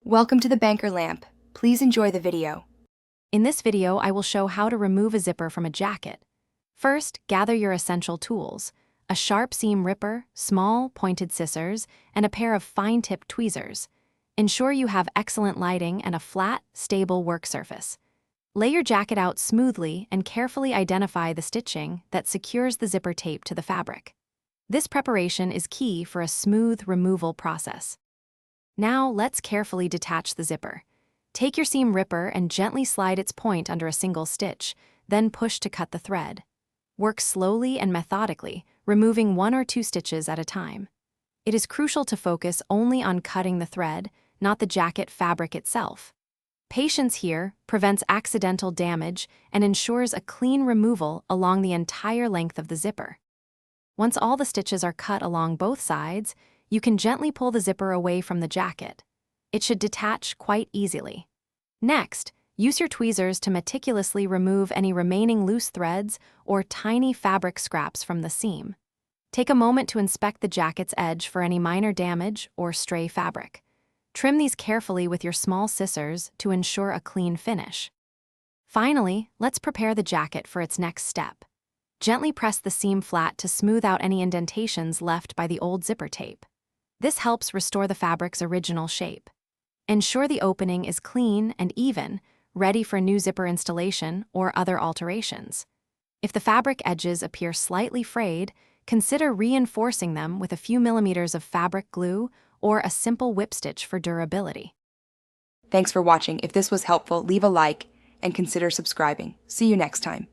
Welcome to the banker lamp. Please enjoy the video. In this video, I will show how to remove a zipper from a jacket. First, gather your essential tools: a sharp seam ripper, small, pointed scissors, and a pair of fine-tipped tweezers. Ensure you have excellent lighting and a flat, stable work surface. Lay your jacket out smoothly and carefully identify the stitching that secures the zipper tape to the fabric. This preparation is key for a smooth removal process. Now, let's carefully detach the zipper. Take your seam ripper and gently slide its point under a single stitch, then push to cut the thread. Work slowly and methodically, removing 1 or 2 stitches at a time. It is crucial to focus only on cutting the thread, not the jacket fabric itself. Patience here prevents accidental damage and ensures a clean removal along the entire length of the zipper. Once all the stitches are cut along both sides, you can gently pull the zipper away from the jacket. It should detach quite easily. Next, use your tweezers to meticulously remove any remaining loose threads or tiny fabric scraps from the seam. Take a moment to inspect the jacket's edge for any minor damage or stray fabric. Trim these carefully with your small scissors to ensure a clean finish. Finally, let's prepare the jacket for its next step. Gently press the seam flat to smooth out any indentations left by the old zipper tape. This helps restore the fabric's original shape. Ensure the opening is clean and even, ready for new zipper installation or other alterations. If the fabric edges appear slightly frayed, consider reinforcing them with a few millimeters of fabric glue or a simple whip stitch for durability. Thanks for watching. If this was helpful, leave a like and consider subscribing. See you next time.